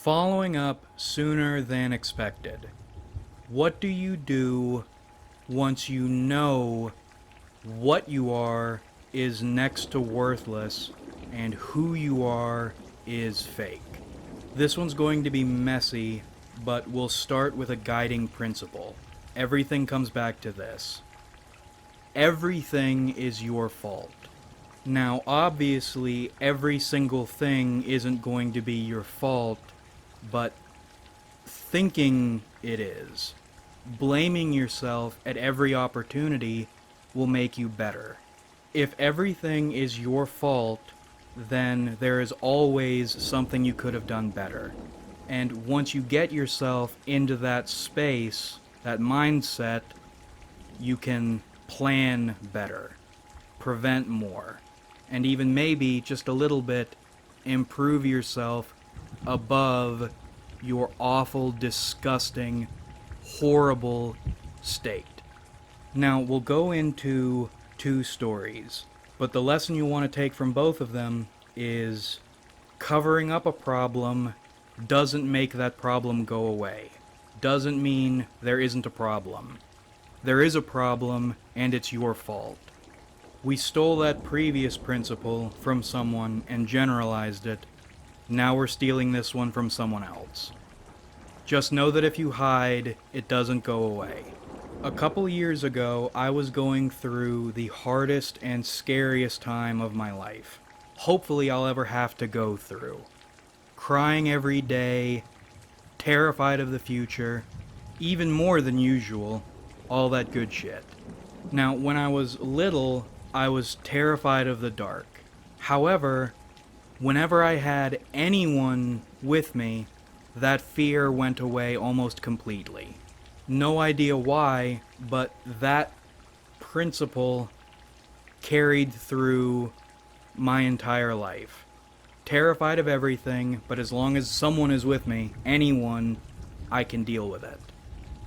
Following up sooner than expected. What do you do once you know what you are is next to worthless and who you are is fake? This one's going to be messy, but we'll start with a guiding principle. Everything comes back to this. Everything is your fault. Now, obviously, every single thing isn't going to be your fault, but thinking it is. Blaming yourself at every opportunity will make you better. If everything is your fault, then there is always something you could have done better. And once you get yourself into that space, that mindset, you can plan better, prevent more, and even maybe just a little bit improve yourself above your awful, disgusting, horrible state. Now, we'll go into two stories, but the lesson you want to take from both of them is covering up a problem doesn't make that problem go away. Doesn't mean there isn't a problem. There is a problem, and it's your fault. We stole that previous principle from someone and generalized it. Now we're stealing this one from someone else. Just know that if you hide, it doesn't go away. A couple years ago, I was going through the hardest and scariest time of my life. Hopefully I'll ever have to go through. Crying every day, terrified of the future, even more than usual, all that good shit. Now, when I was little, I was terrified of the dark. However, whenever I had anyone with me, that fear went away almost completely. No idea why, but that principle carried through my entire life. Terrified of everything, but as long as someone is with me, anyone, I can deal with it.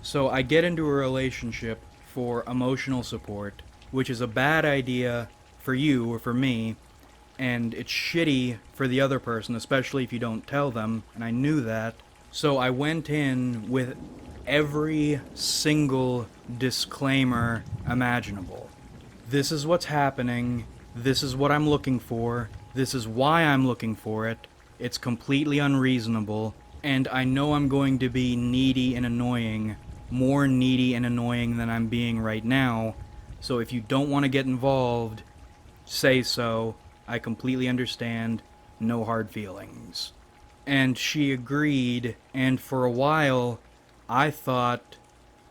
So I get into a relationship for emotional support, which is a bad idea for you or for me, and it's shitty for the other person, especially if you don't tell them, and I knew that. So I went in with every single disclaimer imaginable. This is what's happening, this is what I'm looking for, this is why I'm looking for it, it's completely unreasonable, and I know I'm going to be needy and annoying, more needy and annoying than I'm being right now, so if you don't want to get involved, say so. I completely understand, no hard feelings. And she agreed, and for a while, I thought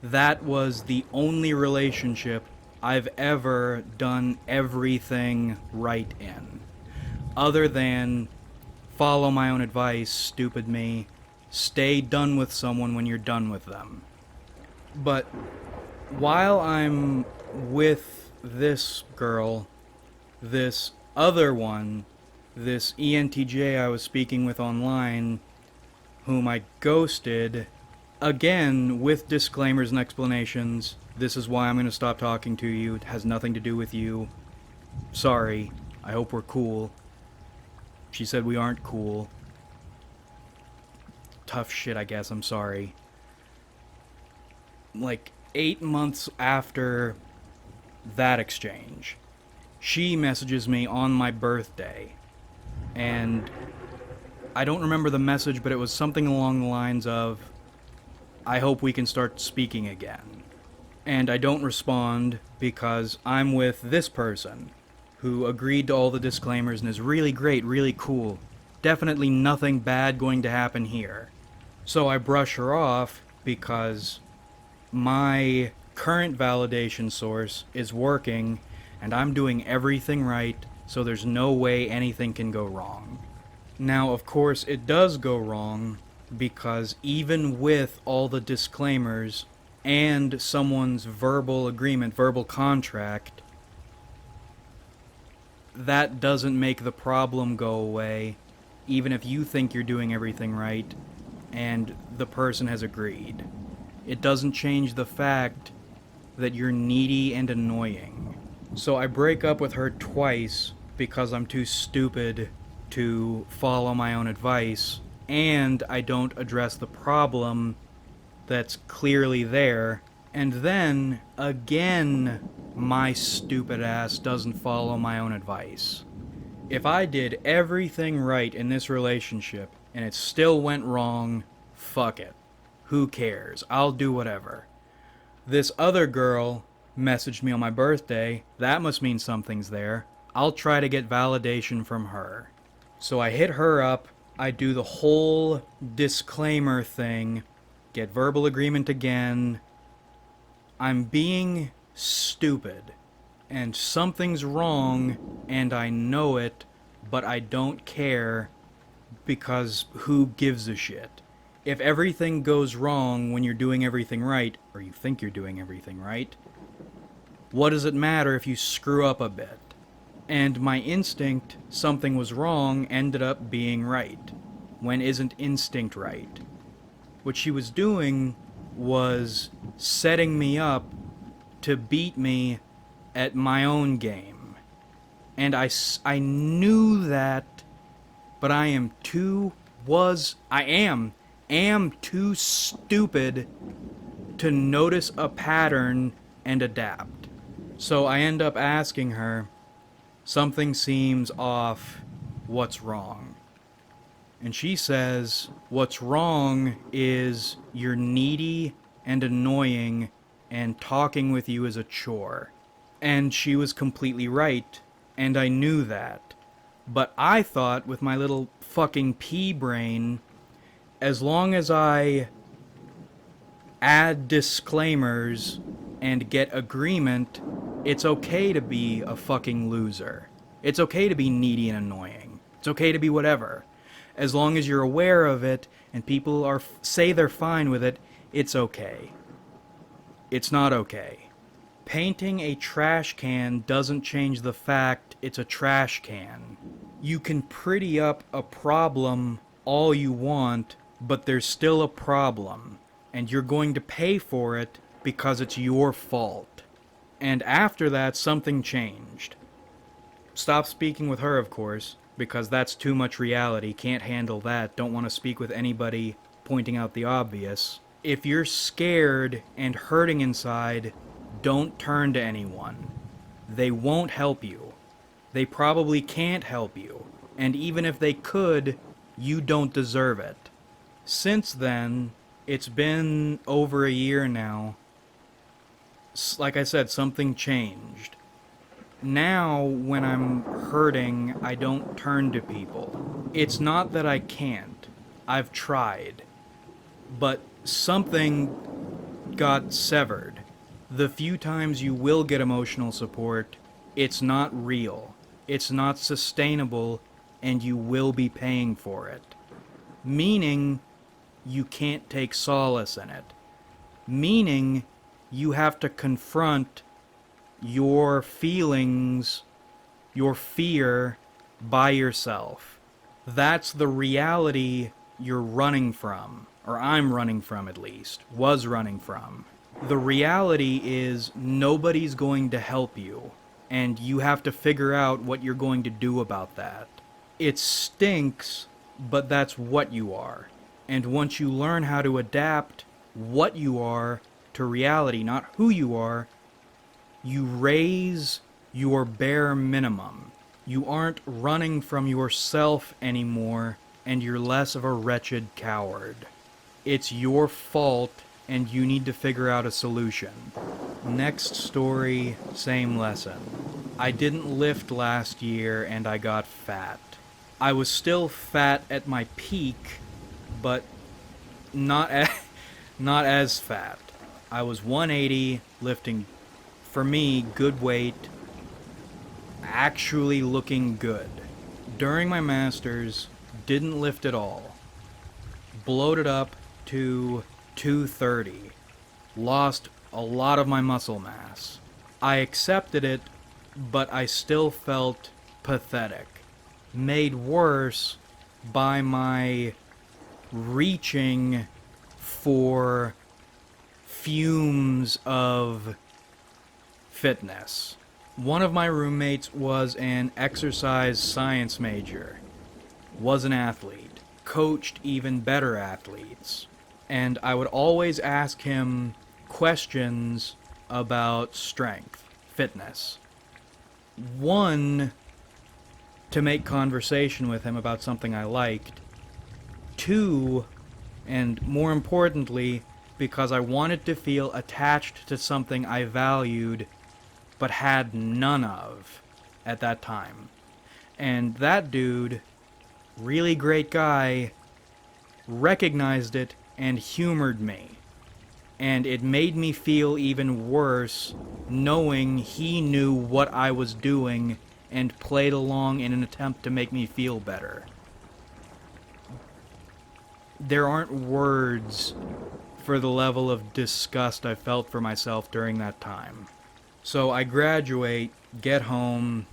that was the only relationship I've ever done everything right in. Other than follow my own advice, stupid me, stay done with someone when you're done with them. But while I'm with this girl, this other one, this ENTJ I was speaking with online, whom I ghosted, again, with disclaimers and explanations, this is why I'm going to stop talking to you, it has nothing to do with you, sorry, I hope we're cool. She said we aren't cool. Tough shit, I guess, I'm sorry. Like, 8 months after that exchange, she messages me on my birthday, and I don't remember the message, but it was something along the lines of, I hope we can start speaking again. And I don't respond because I'm with this person who agreed to all the disclaimers and is really great, really cool. Definitely nothing bad going to happen here. So I brush her off because my current validation source is working and I'm doing everything right, so there's no way anything can go wrong. Now, of course, it does go wrong, because even with all the disclaimers and someone's verbal agreement, verbal contract, that doesn't make the problem go away, even if you think you're doing everything right, and the person has agreed. It doesn't change the fact that you're needy and annoying. So I break up with her twice because I'm too stupid to follow my own advice, and I don't address the problem that's clearly there, and then, again, my stupid ass doesn't follow my own advice. If I did everything right in this relationship and it still went wrong, fuck it. Who cares? I'll do whatever. This other girl messaged me on my birthday. That must mean something's there. I'll try to get validation from her. So I hit her up. I do the whole disclaimer thing. Get verbal agreement again. I'm being stupid. And something's wrong, and I know it, but I don't care, because who gives a shit? If everything goes wrong when you're doing everything right, or you think you're doing everything right, what does it matter if you screw up a bit? And my instinct, something was wrong, ended up being right. When isn't instinct right? What she was doing was setting me up to beat me at my own game. And I knew that, but I am too stupid to notice a pattern and adapt. So I end up asking her, something seems off, what's wrong? And she says, what's wrong is you're needy and annoying and talking with you is a chore. And she was completely right, and I knew that. But I thought, with my little fucking pea brain, as long as I add disclaimers and get agreement, it's okay to be a fucking loser. It's okay to be needy and annoying. It's okay to be whatever. As long as you're aware of it and people say they're fine with it, it's okay. It's not okay. Painting a trash can doesn't change the fact it's a trash can. You can pretty up a problem all you want, but there's still a problem, and you're going to pay for it because it's your fault. And after that, something changed. Stop speaking with her, of course, because that's too much reality, can't handle that, don't want to speak with anybody pointing out the obvious. If you're scared and hurting inside, don't turn to anyone. They won't help you. They probably can't help you. And even if they could, you don't deserve it. Since then, it's been over a year now. Like I said, something changed. Now, when I'm hurting, I don't turn to people. It's not that I can't. I've tried. But something got severed. The few times you will get emotional support, it's not real. It's not sustainable, and you will be paying for it. Meaning, you can't take solace in it. Meaning, you have to confront your feelings, your fear, by yourself. That's the reality you're running from, or I'm running from at least, was running from. The reality is nobody's going to help you, and you have to figure out what you're going to do about that. It stinks, but that's what you are. And once you learn how to adapt what you are to reality, not who you are, you raise your bare minimum. You aren't running from yourself anymore, and you're less of a wretched coward. It's your fault, and you need to figure out a solution. Next story, same lesson. I didn't lift last year, and I got fat. I was still fat at my peak, but not as fat. I was 180, lifting, for me, good weight, actually looking good. During my masters, didn't lift at all. Bloated up to 230. Lost a lot of my muscle mass. I accepted it, but I still felt pathetic. Made worse by my reaching for fumes of fitness. One of my roommates was an exercise science major. Was an athlete. coached even better athletes. And I would always ask him questions about strength, fitness. One, to make conversation with him about something I liked. Two, and more importantly, because I wanted to feel attached to something I valued but had none of at that time. And that dude, really great guy, recognized it and humored me. And it made me feel even worse knowing he knew what I was doing and played along in an attempt to make me feel better. There aren't words for the level of disgust I felt for myself during that time. So I graduate, get home,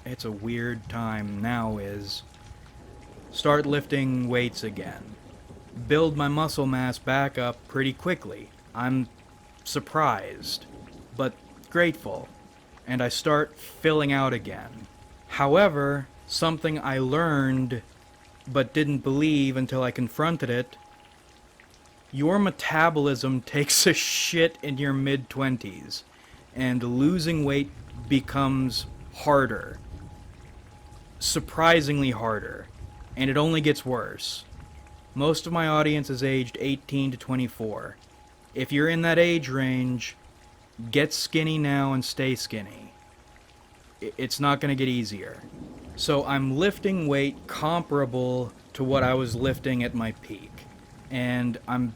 it's a weird time now is, start lifting weights again. Build my muscle mass back up pretty quickly. I'm surprised, but grateful, and I start filling out again. However, something I learned but didn't believe until I confronted it, your metabolism takes a shit in your mid-20s, and losing weight becomes harder. Surprisingly harder. And it only gets worse. Most of my audience is aged 18 to 24. If you're in that age range, get skinny now and stay skinny. It's not going to get easier. So I'm lifting weight comparable to what I was lifting at my peak. And I'm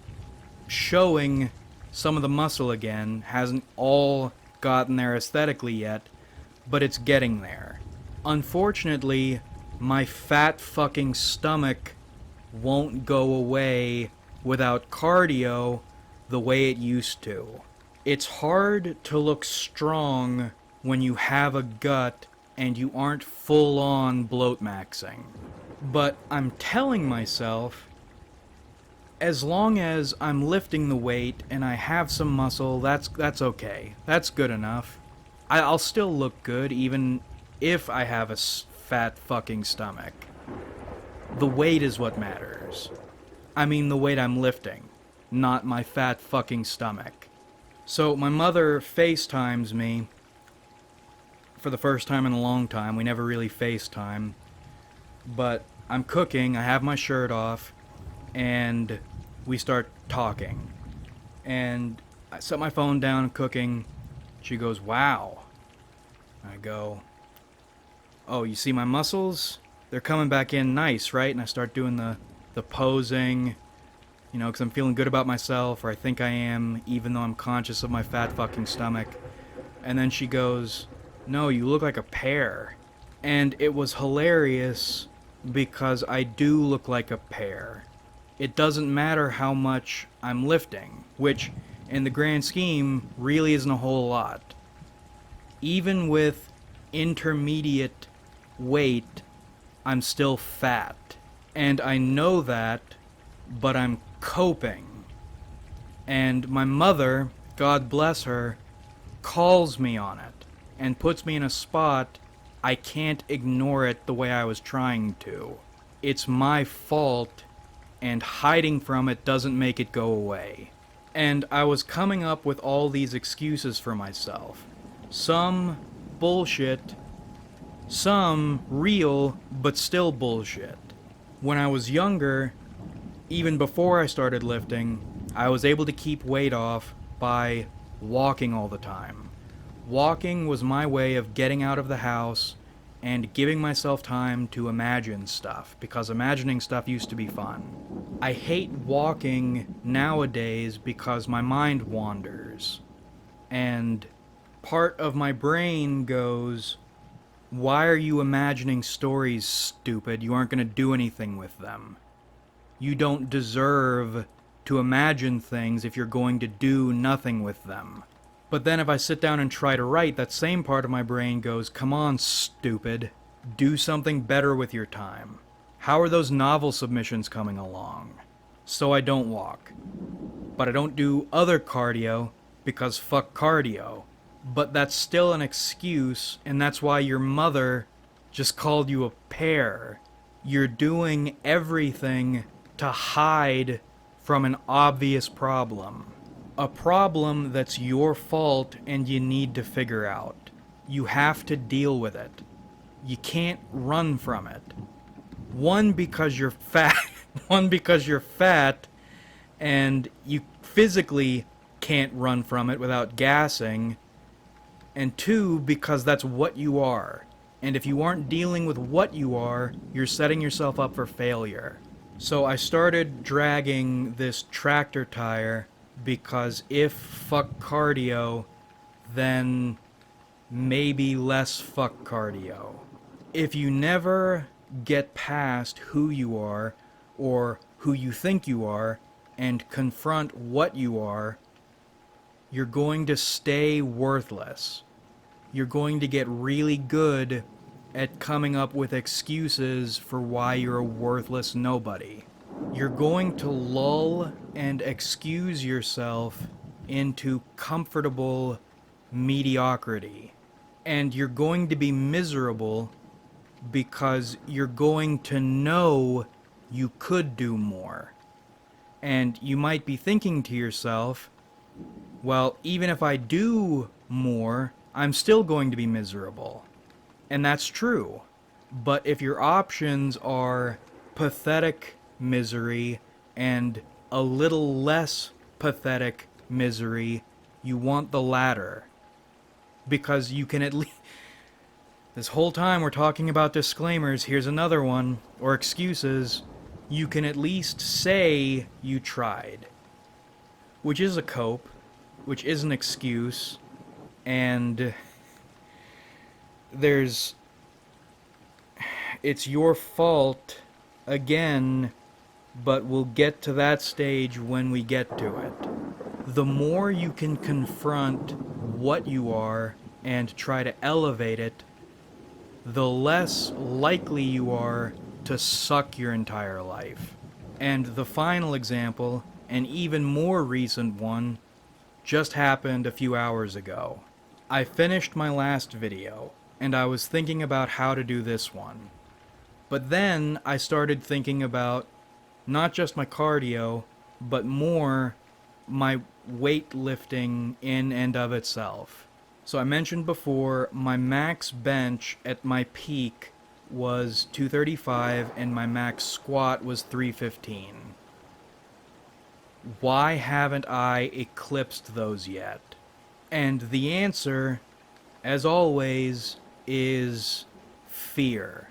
showing some of the muscle again. Hasn't all gotten there aesthetically yet, but it's getting there. Unfortunately, my fat fucking stomach won't go away without cardio the way it used to. It's hard to look strong when you have a gut and you aren't full-on bloat maxing. But I'm telling myself, as long as I'm lifting the weight and I have some muscle, that's okay. That's good enough. I'll still look good even if I have a fat fucking stomach. The weight is what matters. I mean the weight I'm lifting, not my fat fucking stomach. So my mother FaceTimes me for the first time in a long time. We never really FaceTime. But I'm cooking, I have my shirt off, and we start talking. And I set my phone down, cooking. She goes, "Wow." I go, "Oh, you see my muscles? They're coming back in nice, right?" And I start doing the posing, you know, because I'm feeling good about myself, or I think I am, even though I'm conscious of my fat fucking stomach. And then she goes, "No, you look like a pear." And it was hilarious because I do look like a pear. It doesn't matter how much I'm lifting, which, in the grand scheme, really isn't a whole lot. Even with intermediate weight, I'm still fat. And I know that, but I'm coping. And my mother, God bless her, calls me on it and puts me in a spot I can't ignore it the way I was trying to. It's my fault, and hiding from it doesn't make it go away. And I was coming up with all these excuses for myself. Some bullshit, some real, but still bullshit. When I was younger, even before I started lifting, I was able to keep weight off by walking all the time. Walking was my way of getting out of the house and giving myself time to imagine stuff, because imagining stuff used to be fun. I hate walking nowadays because my mind wanders. And part of my brain goes, "Why are you imagining stories, stupid? You aren't going to do anything with them. You don't deserve to imagine things if you're going to do nothing with them." But then if I sit down and try to write, that same part of my brain goes, "Come on, stupid. Do something better with your time. How are those novel submissions coming along?" So I don't walk. But I don't do other cardio because fuck cardio. But that's still an excuse, and that's why your mother just called you a pear. You're doing everything to hide from an obvious problem. A problem that's your fault and you need to figure out. You have to deal with it. You can't run from it. One, because you're fat. One, because you're fat and you physically can't run from it without gassing. And two, because that's what you are. And if you aren't dealing with what you are, you're setting yourself up for failure. So I started dragging this tractor tire because if fuck cardio, then maybe less fuck cardio. If you never get past who you are or who you think you are and confront what you are, you're going to stay worthless. You're going to get really good at coming up with excuses for why you're a worthless nobody. You're going to lull and excuse yourself into comfortable mediocrity. And you're going to be miserable because you're going to know you could do more. And you might be thinking to yourself, well, even if I do more, I'm still going to be miserable. And that's true. But if your options are pathetic misery and a little less pathetic misery, you want the latter. Because you can at least... This whole time we're talking about disclaimers, here's another one, or excuses. You can at least say you tried. Which is a cope, which is an excuse, and it's your fault again, but we'll get to that stage when we get to it. The more you can confront what you are and try to elevate it, the less likely you are to suck your entire life. And the final example, an even more recent one, just happened a few hours ago. I finished my last video, and I was thinking about how to do this one. But then I started thinking about not just my cardio, but more my weightlifting in and of itself. So I mentioned before, my max bench at my peak was 235 and my max squat was 315. Why haven't I eclipsed those yet? And the answer, as always, is fear.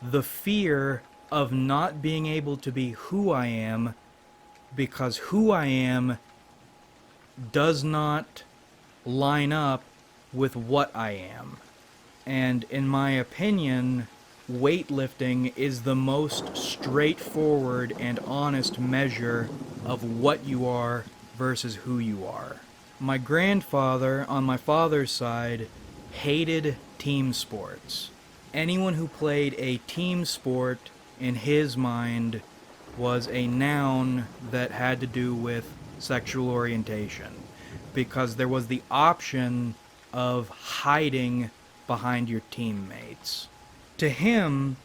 The fear of not being able to be who I am, because who I am does not line up with what I am. And in my opinion, weightlifting is the most straightforward and honest measure of what you are versus who you are. My grandfather, on my father's side, hated team sports. Anyone who played a team sport, in his mind, was a noun that had to do with sexual orientation, because there was the option of hiding behind your teammates. To him,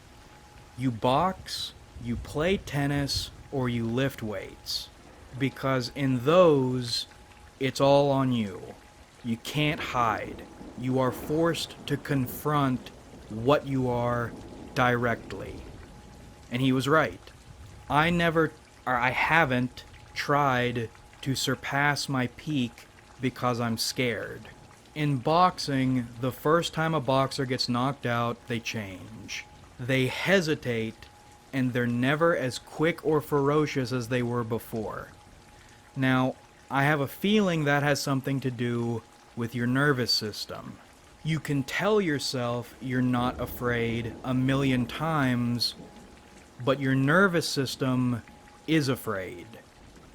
you box, you play tennis, or you lift weights, because in those, it's all on you. You can't hide. You are forced to confront what you are directly. And he was right. I haven't tried to surpass my peak because I'm scared. In boxing, the first time a boxer gets knocked out, they change. They hesitate, and they're never as quick or ferocious as they were before. Now, I have a feeling that has something to do with your nervous system. You can tell yourself you're not afraid a million times, but your nervous system is afraid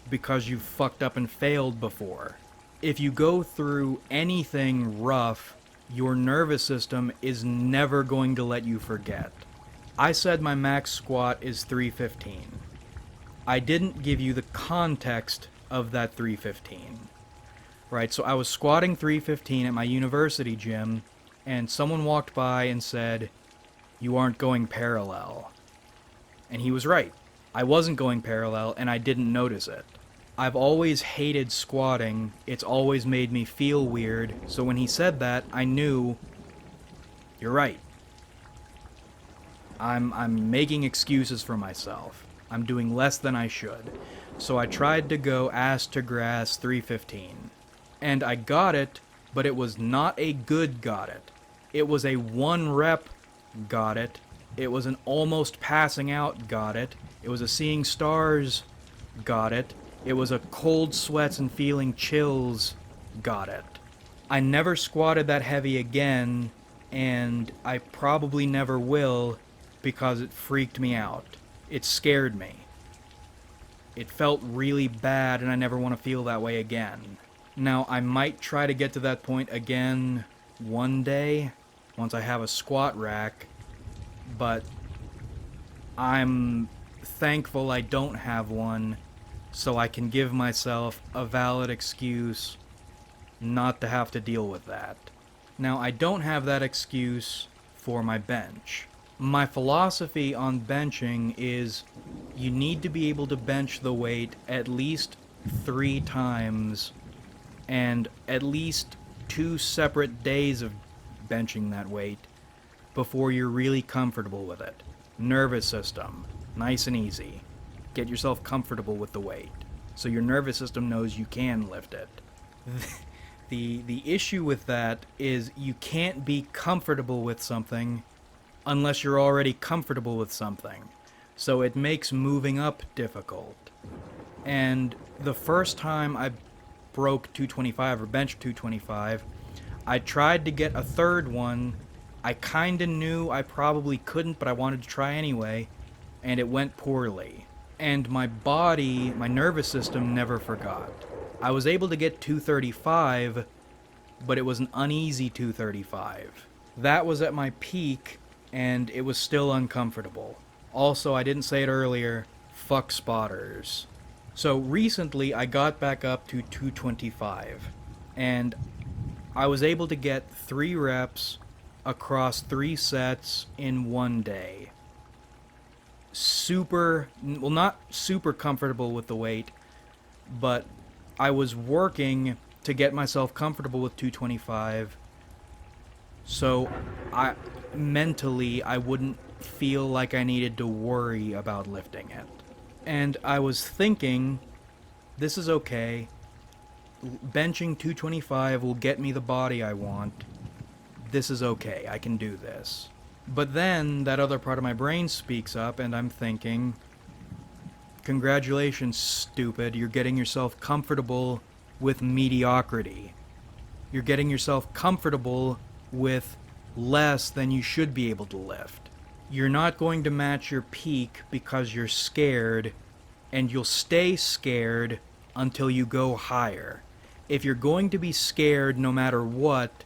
because you've fucked up and failed before. If you go through anything rough, your nervous system is never going to let you forget. I said my max squat is 315. I didn't give you the context of that 315. Right, so I was squatting 315 at my university gym, and someone walked by and said, You aren't going parallel. And he was right. I wasn't going parallel, and I didn't notice it. I've always hated squatting. It's always made me feel weird, so when he said that, I knew, you're right. I'm making excuses for myself. I'm doing less than I should. So I tried to go ass to grass 315. And I got it, but it was not a good got it. It was a 1 rep got it. It was an almost passing out got it. It was a seeing stars got it. It was a cold sweats and feeling chills got it. I never squatted that heavy again, and I probably never will because it freaked me out. It scared me. It felt really bad, and I never want to feel that way again. Now, I might try to get to that point again one day, once I have a squat rack, but I'm thankful I don't have one, so I can give myself a valid excuse not to have to deal with that. Now, I don't have that excuse for my bench. My philosophy on benching is you need to be able to bench the weight at least 3 times and at least 2 separate days of benching that weight before you're really comfortable with it. Nervous system, nice and easy. Get yourself comfortable with the weight so your nervous system knows you can lift it. The issue with that is you can't be comfortable with something unless you're already comfortable with something. So it makes moving up difficult. And the first time I broke 225 or benched 225, I tried to get a third one. I kinda knew I probably couldn't, but I wanted to try anyway, and it went poorly. And my body, my nervous system never forgot. I was able to get 235, but it was an uneasy 235. That was at my peak, and it was still uncomfortable. Also, I didn't say it earlier, fuck spotters. So recently, I got back up to 225, and I was able to get 3 reps across 3 sets in 1 day. Not super comfortable with the weight, but I was working to get myself comfortable with 225, so mentally I wouldn't feel like I needed to worry about lifting it. And I was thinking, this is okay. Benching 225 will get me the body I want. This is okay, I can do this. But then that other part of my brain speaks up, and I'm thinking, congratulations, stupid, you're getting yourself comfortable with mediocrity. You're getting yourself comfortable with less than you should be able to lift. You're not going to match your peak because you're scared, and you'll stay scared until you go higher. If you're going to be scared no matter what,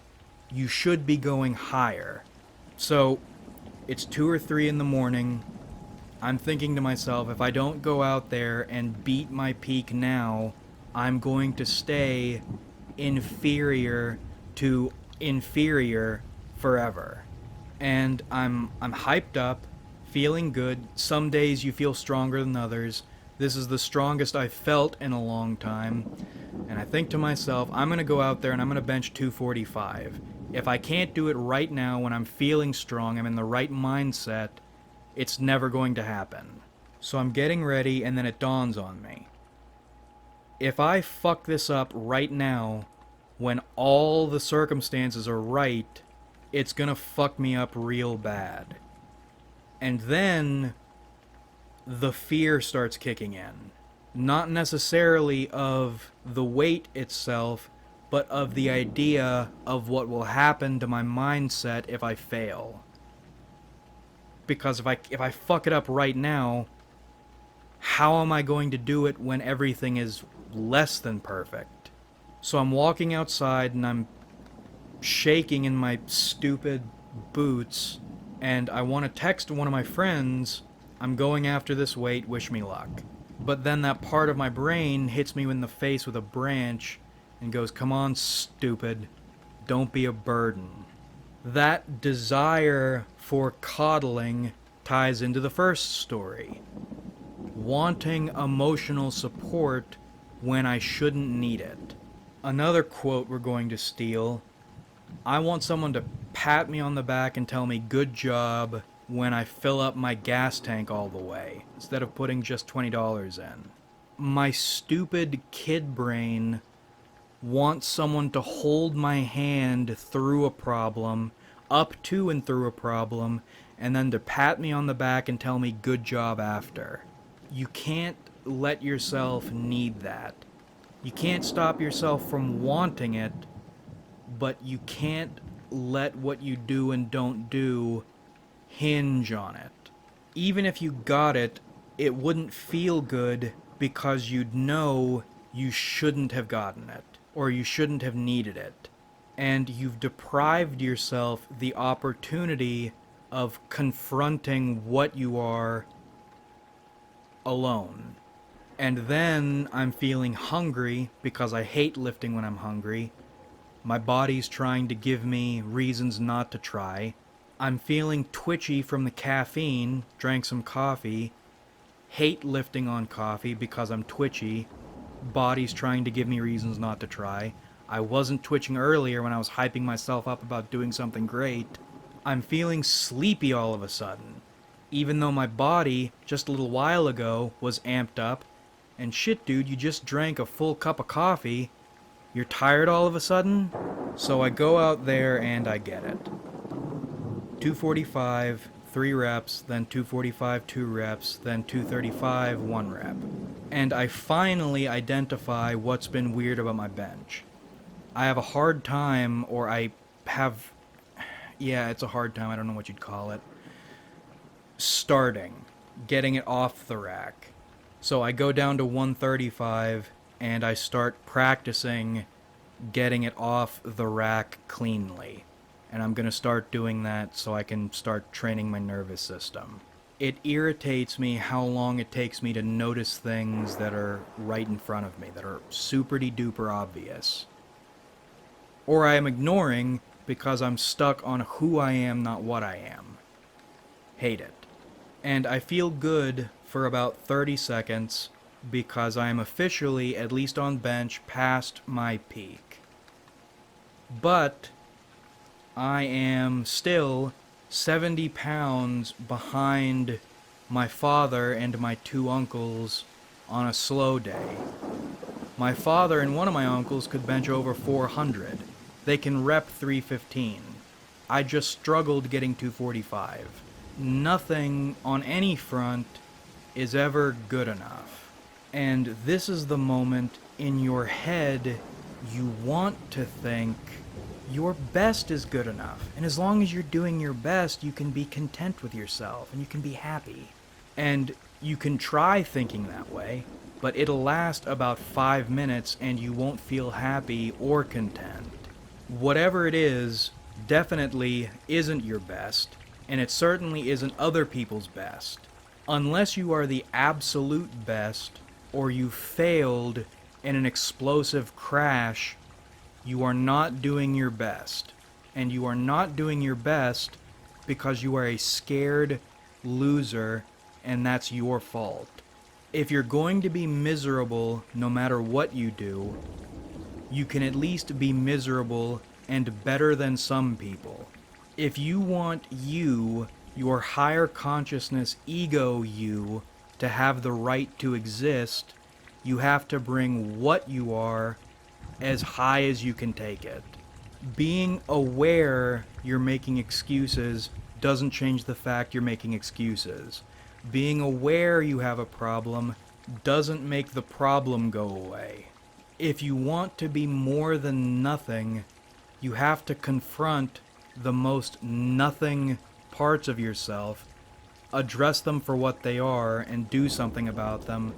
you should be going higher. So, it's 2 or 3 in the morning. I'm thinking to myself, if I don't go out there and beat my peak now, I'm going to stay inferior to inferior forever. And I'm hyped up, feeling good. Some days you feel stronger than others. This is the strongest I've felt in a long time. And I think to myself, I'm going to go out there and I'm going to bench 245. If I can't do it right now when I'm feeling strong, I'm in the right mindset, it's never going to happen. So I'm getting ready, and then it dawns on me. If I fuck this up right now, when all the circumstances are right, it's gonna fuck me up real bad. And then the fear starts kicking in. Not necessarily of the weight itself, but of the idea of what will happen to my mindset if I fail. Because if I fuck it up right now, how am I going to do it when everything is less than perfect? So I'm walking outside and I'm shaking in my stupid boots, and I want to text one of my friends, I'm going after this weight, wish me luck. But then that part of my brain hits me in the face with a branch and goes, come on, stupid, don't be a burden. That desire for coddling ties into the first story. Wanting emotional support when I shouldn't need it. Another quote we're going to steal: I want someone to pat me on the back and tell me good job when I fill up my gas tank all the way, instead of putting just $20 in. My stupid kid brain wants someone to hold my hand through a problem, up to and through a problem, and then to pat me on the back and tell me good job after. You can't let yourself need that. You can't stop yourself from wanting it, but you can't let what you do and don't do hinge on it. Even if you got it, it wouldn't feel good because you'd know you shouldn't have gotten it, or you shouldn't have needed it. And you've deprived yourself the opportunity of confronting what you are alone. And then I'm feeling hungry because I hate lifting when I'm hungry. My body's trying to give me reasons not to try. I'm feeling twitchy from the caffeine, drank some coffee. Hate lifting on coffee because I'm twitchy. Body's trying to give me reasons not to try. I wasn't twitching earlier when I was hyping myself up about doing something great. I'm feeling sleepy all of a sudden, even though my body, just a little while ago, was amped up. And shit, dude, you just drank a full cup of coffee. You're tired all of a sudden? So I go out there and I get it. 245, 3 reps, then 245, 2 reps, then 235, 1 rep. And I finally identify what's been weird about my bench. I have a hard time, or I have... Yeah, it's a hard time, I don't know what you'd call it. Getting it off the rack. So I go down to 135, and I start practicing getting it off the rack cleanly. And I'm going to start doing that so I can start training my nervous system. It irritates me how long it takes me to notice things that are right in front of me, that are super-de-duper obvious. Or I am ignoring because I'm stuck on who I am, not what I am. Hate it. And I feel good for about 30 seconds because I am officially, at least on bench, past my peak. But I am still 70 pounds behind my father and my 2 uncles on a slow day. My father and one of my uncles could bench over 400. They can rep 315. I just struggled getting 245. Nothing on any front is ever good enough. And this is the moment in your head you want to think your best is good enough. And as long as you're doing your best, you can be content with yourself and you can be happy. And you can try thinking that way, but it'll last about 5 minutes and you won't feel happy or content. Whatever it is, definitely isn't your best, and it certainly isn't other people's best. Unless you are the absolute best, or you failed in an explosive crash, you are not doing your best. And you are not doing your best because you are a scared loser, and that's your fault. If you're going to be miserable no matter what you do, you can at least be miserable and better than some people. If you want you, your higher consciousness ego you, to have the right to exist, you have to bring what you are as high as you can take it. Being aware you're making excuses doesn't change the fact you're making excuses. Being aware you have a problem doesn't make the problem go away. If you want to be more than nothing, you have to confront the most nothing parts of yourself, address them for what they are, and do something about them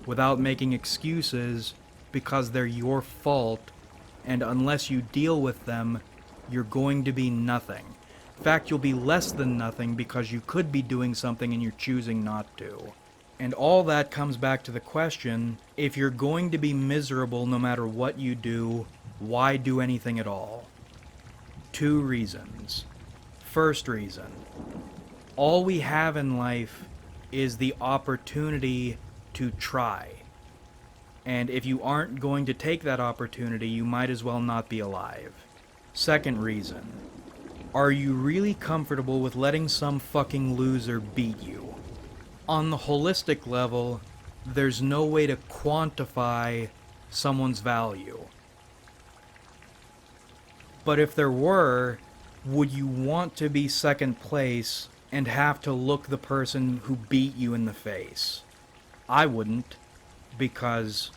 without making excuses because they're your fault, and unless you deal with them, you're going to be nothing. In fact, you'll be less than nothing because you could be doing something and you're choosing not to. And all that comes back to the question, if you're going to be miserable no matter what you do, why do anything at all? 2 reasons. First reason, all we have in life is the opportunity to try. And if you aren't going to take that opportunity, you might as well not be alive. Second reason, are you really comfortable with letting some fucking loser beat you? On the holistic level, there's no way to quantify someone's value. But if there were, would you want to be second place and have to look the person who beat you in the face? I wouldn't, because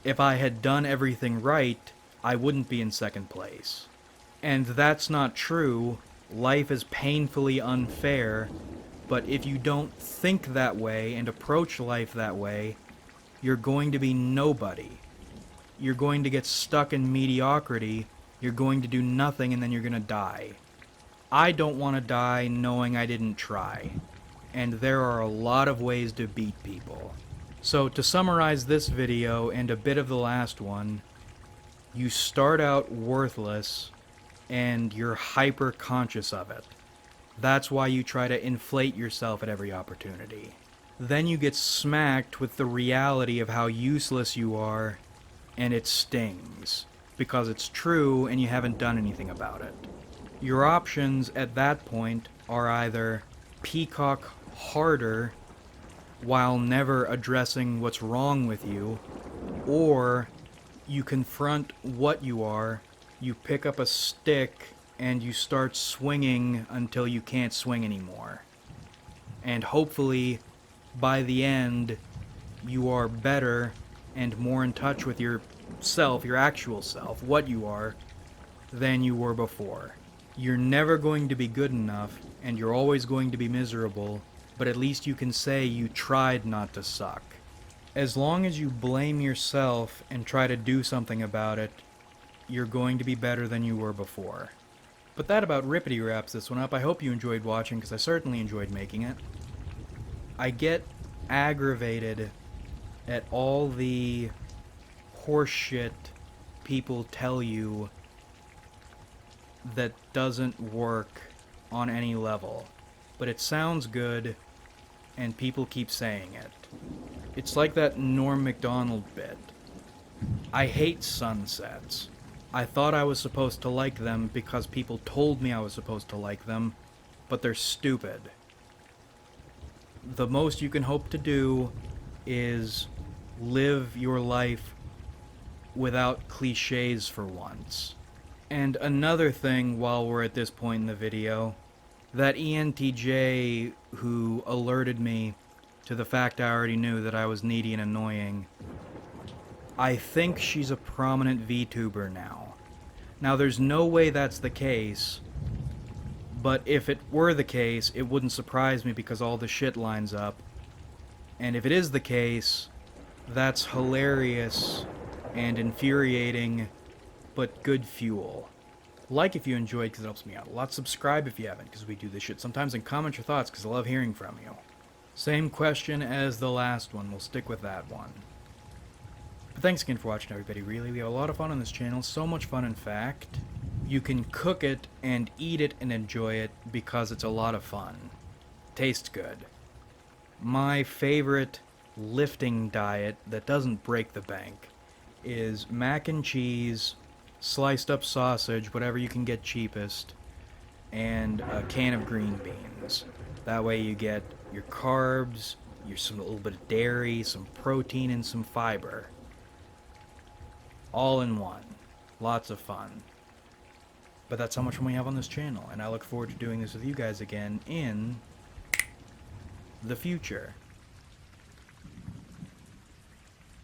if I had done everything right, I wouldn't be in second place. And that's not true. Life is painfully unfair, but if you don't think that way and approach life that way, you're going to be nobody. You're going to get stuck in mediocrity, you're going to do nothing, and then you're going to die. I don't want to die knowing I didn't try. And there are a lot of ways to beat people. So to summarize this video and a bit of the last one, you start out worthless and you're hyper conscious of it. That's why you try to inflate yourself at every opportunity. Then you get smacked with the reality of how useless you are, and it stings, because it's true and you haven't done anything about it. Your options at that point are either peacock harder while never addressing what's wrong with you, or you confront what you are, you pick up a stick, and you start swinging until you can't swing anymore. And hopefully, by the end, you are better and more in touch with yourself, your actual self, what you are, than you were before. You're never going to be good enough, and you're always going to be miserable, but at least you can say you tried not to suck. As long as you blame yourself and try to do something about it, you're going to be better than you were before. But that about rippity wraps this one up. I hope you enjoyed watching, because I certainly enjoyed making it. I get aggravated at all the horseshit people tell you that doesn't work on any level. But it sounds good, and people keep saying it. It's like that Norm Macdonald bit. I hate sunsets. I thought I was supposed to like them because people told me I was supposed to like them, but they're stupid. The most you can hope to do is live your life without cliches for once. And another thing while we're at this point in the video, that ENTJ who alerted me to the fact I already knew that I was needy and annoying, I think she's a prominent VTuber now. Now there's no way that's the case, but if it were the case, it wouldn't surprise me because all the shit lines up. And if it is the case, that's hilarious and infuriating, but good fuel. Like if you enjoyed, because it helps me out a lot. Subscribe if you haven't, because we do this shit sometimes, and comment your thoughts, because I love hearing from you. Same question as the last one. We'll stick with that one. But thanks again for watching, everybody. Really, we have a lot of fun on this channel. So much fun, in fact. You can cook it and eat it and enjoy it because it's a lot of fun. Tastes good. My favorite lifting diet that doesn't break the bank is mac and cheese, sliced up sausage, whatever you can get cheapest, and a can of green beans. That way you get your carbs, a little bit of dairy, some protein, and some fiber. All in one. Lots of fun. But that's how much fun we have on this channel, and I look forward to doing this with you guys again in the future.